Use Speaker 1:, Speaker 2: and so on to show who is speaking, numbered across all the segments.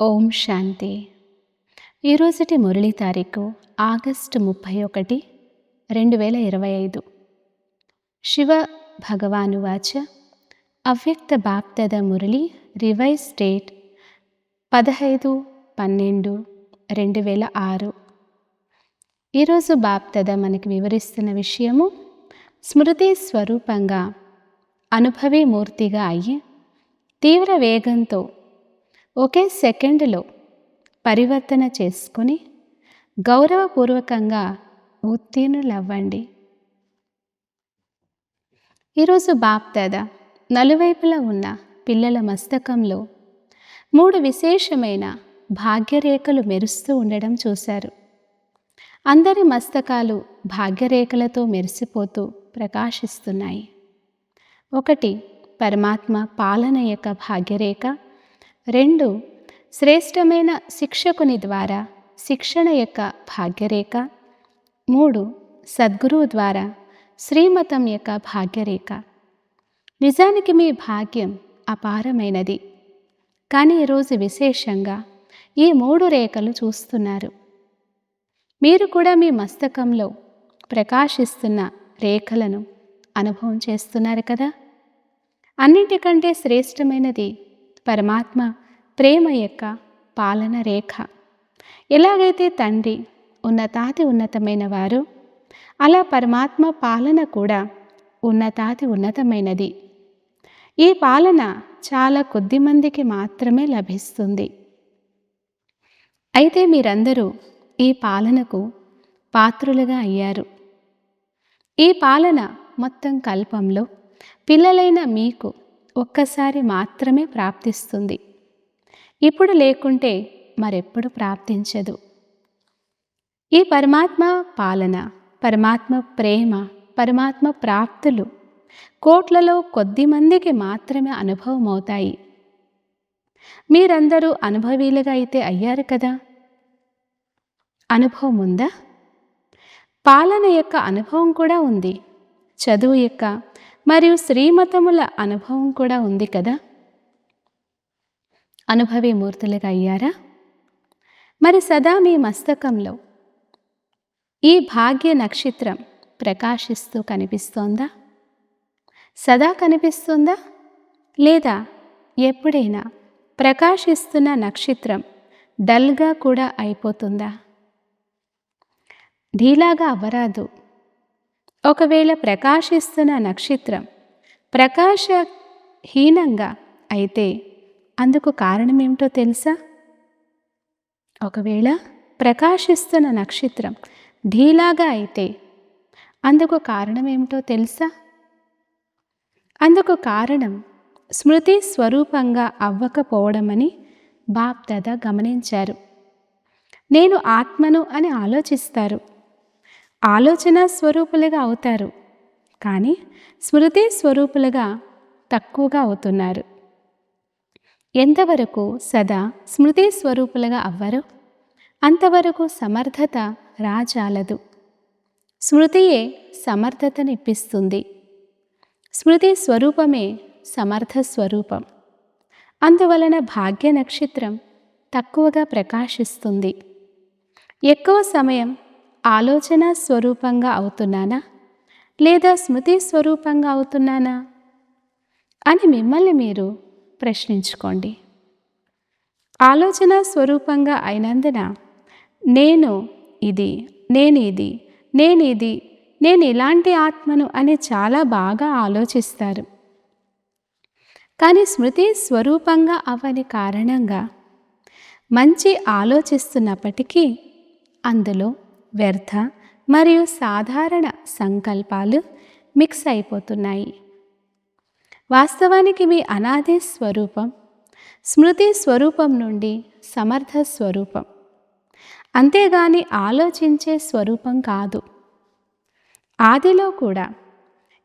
Speaker 1: ఓం శాంతి. ఈరోజుటి మురళీ తారీఖు ఆగస్టు 31, 2025. శివ భగవానువాచ అవ్యక్త బాప్తద Murali revise date 15/12/2006. ఈరోజు బాప్తద మనకి వివరిస్తున్న విషయము స్మృతి స్వరూపంగా అనుభవీ మూర్తిగా అయ్యి తీవ్ర వేగంతో ఒకే సెకండ్లో పరివర్తన చేసుకుని గౌరవపూర్వకంగా ఉత్తీర్ణులవ్వండి. ఈరోజు బాప్దాదా నలువైపులా ఉన్న పిల్లల మస్తకంలో 3 విశేషమైన భాగ్యరేఖలు మెరుస్తూ ఉండడం చూశారు. అందరి మస్తకాలు భాగ్యరేఖలతో మెరిసిపోతూ ప్రకాశిస్తున్నాయి. 1 పరమాత్మ పాలన యొక్క భాగ్యరేఖ, 2 శ్రేష్టమైన శిక్షకుని ద్వారా శిక్షణ యొక్క భాగ్యరేఖ, 3 సద్గురువు ద్వారా శ్రీమతం యొక్క భాగ్యరేఖ. నిజానికి మీ భాగ్యం అపారమైనది, కానీ ఈరోజు విశేషంగా ఈ 3 రేఖలు చూస్తున్నారు. మీరు కూడా మీ మస్తకంలో ప్రకాశిస్తున్న రేఖలను అనుభవం చేస్తున్నారు కదా. అన్నింటికంటే శ్రేష్టమైనది పరమాత్మ ప్రేమ యొక్క పాలన రేఖ. ఎలాగైతే తండ్రి ఉన్నతాతి ఉన్నతమైన వారు, అలా పరమాత్మ పాలన కూడా ఉన్నతాతి ఉన్నతమైనది. ఈ పాలన చాలా కొద్ది మందికి మాత్రమే లభిస్తుంది. అయితే మీరందరూ ఈ పాలనకు పాత్రులుగా అయ్యారు. ఈ పాలన మొత్తం కల్పంలో పిల్లలైన మీకు ఒక్కసారి మాత్రమే ప్రాప్తిస్తుంది. ఇప్పుడు లేకుంటే మరెప్పుడు ప్రాప్తించదు. ఈ పరమాత్మ పాలన, పరమాత్మ ప్రేమ, పరమాత్మ ప్రాప్తులు కోట్లలో కొద్ది మందికి మాత్రమే అనుభవం అవుతాయి. మీరందరూ అనుభవీలుగా అయితే అయ్యారు కదా. అనుభవం ఉందా? పాలన యొక్క అనుభవం కూడా ఉంది. చదువు యొక్క మరియు శ్రీమతముల అనుభవం కూడా ఉంది కదా. అనుభవీ మూర్తులుగా అయ్యారా? మరి సదా మీ మస్తకంలో ఈ భాగ్య నక్షత్రం ప్రకాశిస్తూ కనిపిస్తోందా? సదా కనిపిస్తుందా? లేదా ఎప్పుడైనా ప్రకాశిస్తున్న నక్షత్రం డల్గా కూడా అయిపోతుందా? ఢీలాగా అవ్వరాదు. ఒకవేళ ప్రకాశిస్తున్న నక్షత్రం ప్రకాశహీనంగా అయితే అందుకు కారణమేమిటో తెలుసా? ఒకవేళ ప్రకాశిస్తున్న నక్షత్రం ఢీలాగా అయితే అందుకు కారణమేమిటో తెలుసా? అందుకు కారణం స్మృతి స్వరూపంగా అవ్వకపోవడమని బాప్దాదా గమనించారు. నేను ఆత్మను అని ఆలోచిస్తారు, ఆలోచన స్వరూపులుగా అవుతారు, కానీ స్మృతి స్వరూపులుగా తక్కువగా అవుతున్నారు. ఎంతవరకు సదా స్మృతి స్వరూపులుగా అవ్వరో అంతవరకు సమర్థత రాజాలదు. స్మృతియే సమర్థతనిప్పిస్తుంది. స్మృతి స్వరూపమే సమర్థ స్వరూపం. అందువలన భాగ్య నక్షత్రం తక్కువగా ప్రకాశిస్తుంది. ఎక్కువ సమయం ఆలోచన స్వరూపంగా అవుతున్నానా లేదా స్మృతి స్వరూపంగా అవుతున్నానా అని మిమ్మల్ని మీరు ప్రశ్నించుకోండి. ఆలోచన స్వరూపంగా అయినందున నేను ఇది, నేను ఇలాంటి ఆత్మను అని చాలా బాగా ఆలోచిస్తారు. కానీ స్మృతి స్వరూపంగా అవ్వని కారణంగా మంచి ఆలోచిస్తున్నప్పటికీ అందులో వ్యర్థ మరియు సాధారణ సంకల్పాలు మిక్స్ అయిపోతున్నాయి. వాస్తవానికి మీ అనాది స్వరూపం స్మృతి స్వరూపం నుండి సమర్థ స్వరూపం, అంతేగాని ఆలోచించే స్వరూపం కాదు. ఆదిలో కూడా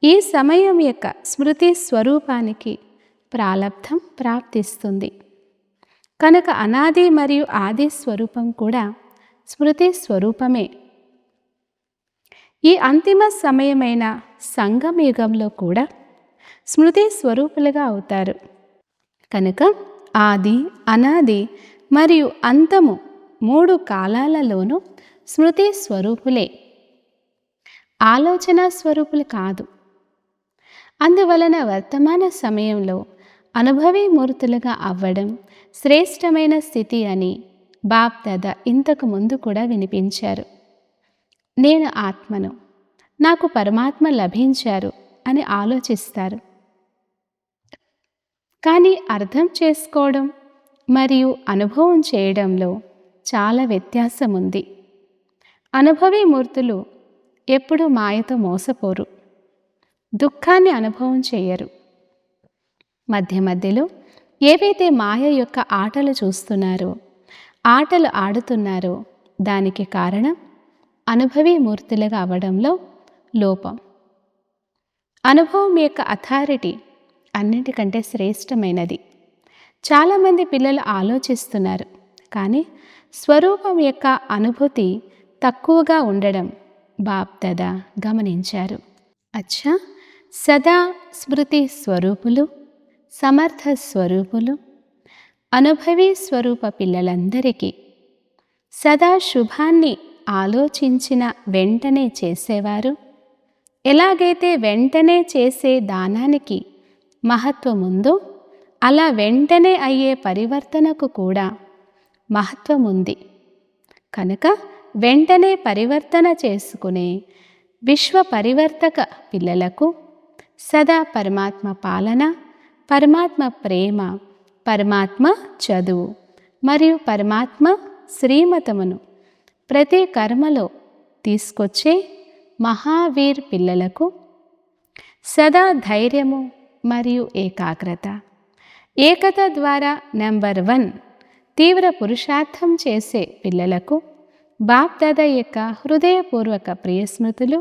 Speaker 1: ఈ సమయం యొక్క స్మృతి స్వరూపానికి ప్రాలబ్ధం ప్రాప్తిస్తుంది. కనుక అనాది మరియు ఆది స్వరూపం కూడా స్మృతి స్వరూపమే. ఈ అంతిమ సమయమైన సంగమయుగంలో కూడా స్మృతి స్వరూపులుగా అవుతారు. కనుక ఆది, అనాది మరియు అంతము 3 కాలాలలోనూ స్మృతి స్వరూపులే, ఆలోచన స్వరూపులు కాదు. అందువలన వర్తమాన సమయంలో అనుభవీ మూర్తులుగా అవ్వడం శ్రేష్టమైన స్థితి అని బాప్ దాదా ఇంతకు ముందు కూడా వినిపించారు. నేను ఆత్మను, నాకు పరమాత్మ లభించారు అని ఆలోచిస్తారు. కానీ అర్థం చేసుకోవడం మరియు అనుభవం చేయడంలో చాలా వ్యత్యాసం ఉంది. అనుభవీ మూర్తులు ఎప్పుడూ మాయతో మోసపోరు, దుఃఖాన్ని అనుభవం చేయరు. మధ్య మధ్యలో ఏవైతే మాయ యొక్క ఆటలు చూస్తున్నారో, ఆటలు ఆడుతున్నారో దానికి కారణం అనుభవీ మూర్తులుగా అవ్వడంలో లోపం. అనుభవం యొక్క అథారిటీ అన్నిటికంటే శ్రేష్టమైనది. చాలామంది పిల్లలు ఆలోచిస్తున్నారు, కానీ స్వరూపం యొక్క అనుభూతి తక్కువగా ఉండడం బాప్ దాదా గమనించారు. అచ్చా, సదా స్మృతి స్వరూపులు, సమర్థ స్వరూపులు, అనుభవీ స్వరూప పిల్లలందరికీ సదా శుభాన్ని ఆలోచించిన వెంటనే చేసేవారు, ఎలాగైతే వెంటనే చేసే దానానికి మహత్వం ఉందో అలా వెంటనే అయ్యే పరివర్తనకు కూడా మహత్వం ఉంది. కనుక వెంటనే పరివర్తన చేసుకునే విశ్వ పరివర్తక పిల్లలకు సదా పరమాత్మ పాలన, పరమాత్మ ప్రేమ, పరమాత్మ చదువు మరియు పరమాత్మ శ్రీమతమును ప్రతి కర్మలో తీసుకొచ్చే మహావీర్ పిల్లలకు సదా ధైర్యము మరియు ఏకాగ్రత, ఏకత ద్వారా నెంబర్ 1 తీవ్ర పురుషార్థం చేసే పిల్లలకు బాప్ దాదా యొక్క హృదయపూర్వక ప్రియస్మృతులు,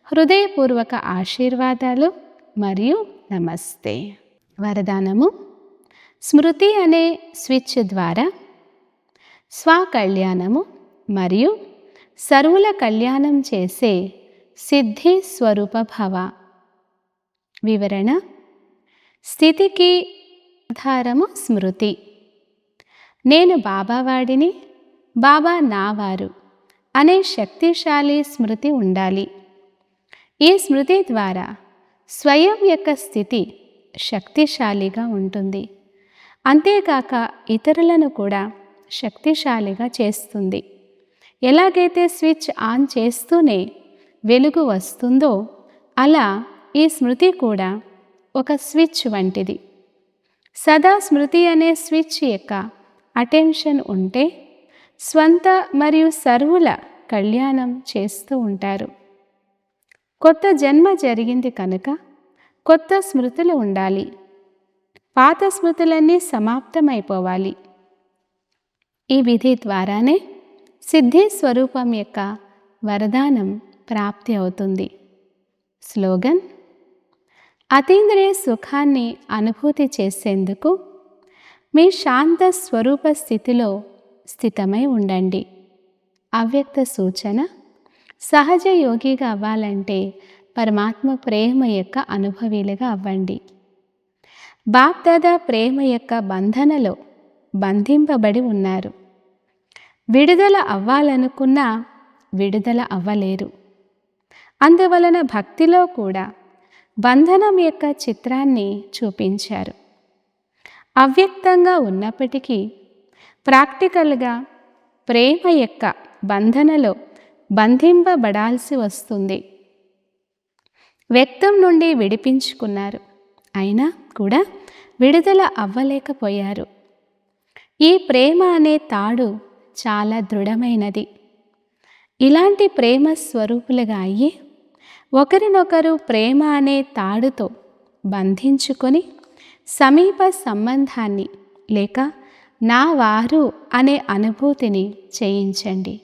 Speaker 1: హృదయపూర్వక ఆశీర్వాదాలు మరియు నమస్తే. వరదానము: స్మృతి అనే స్విచ్ ద్వారా స్వకళ్యాణము మరియు సర్వుల కళ్యాణం చేసే సిద్ధి స్వరూప భవ. వివరణ: స్థితికి ఆధారము స్మృతి. నేను బాబావాడిని, బాబా నావారు అనే శక్తిశాలి స్మృతి ఉండాలి. ఈ స్మృతి ద్వారా స్వయం యొక్క స్థితి శక్తిశాలిగా ఉంటుంది. అంతేకాక ఇతరులను కూడా శక్తిశాలిగా చేస్తుంది. ఎలాగైతే స్విచ్ ఆన్ చేస్తూనే వెలుగు వస్తుందో అలా ఈ స్మృతి కూడా ఒక స్విచ్ వంటిది. సదా స్మృతి అనే స్విచ్ యొక్క అటెన్షన్ ఉంటే స్వంత మరియు సర్వుల కళ్యాణం చేస్తూ ఉంటారు. కొత్త జన్మ జరిగింది కనుక కొత్త స్మృతులు ఉండాలి. పాత స్మృతులన్నీ సమాప్తమైపోవాలి. ఈ విధి ద్వారానే సిద్ధి స్వరూపం యొక్క వరదానం ప్రాప్తి అవుతుంది. స్లోగన్: అతీంద్రియ సుఖాన్ని అనుభూతి చేసేందుకు మీ శాంత స్వరూప స్థితిలో స్థితమై ఉండండి. అవ్యక్త సూచన: సహజ యోగిగా అవ్వాలంటే పరమాత్మ ప్రేమ యొక్క అనుభవీలుగా అవ్వండి. బాప్ దాదా ప్రేమ యొక్క బంధనలో బంధింపబడి ఉన్నారు. విడుదల అవ్వాలనుకున్నా విడుదల అవ్వలేరు. అందువలన భక్తిలో కూడా బంధనం యొక్క చిత్రాన్ని చూపించారు. అవ్యక్తంగా ఉన్నప్పటికీ ప్రాక్టికల్గా ప్రేమ యొక్క బంధనలో బంధింపబడాల్సి వస్తుంది. వ్యక్తం నుండి విడిపించుకున్నారు, అయినా కూడా విడుదల అవ్వలేకపోయారు. ఈ ప్రేమ అనే తాడు చాలా దృఢమైనది. ఇలాంటి ప్రేమ స్వరూపులుగా అయ్యి ఒకరినొకరు ప్రేమ అనే తాడుతో బంధించుకొని సమీప సంబంధాన్ని లేక నా వారు అనే అనుభూతిని చేయించండి.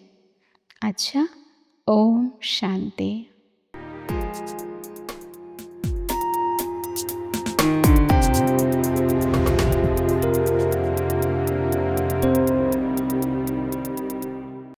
Speaker 1: అచ్చా, ఓం శాంతి.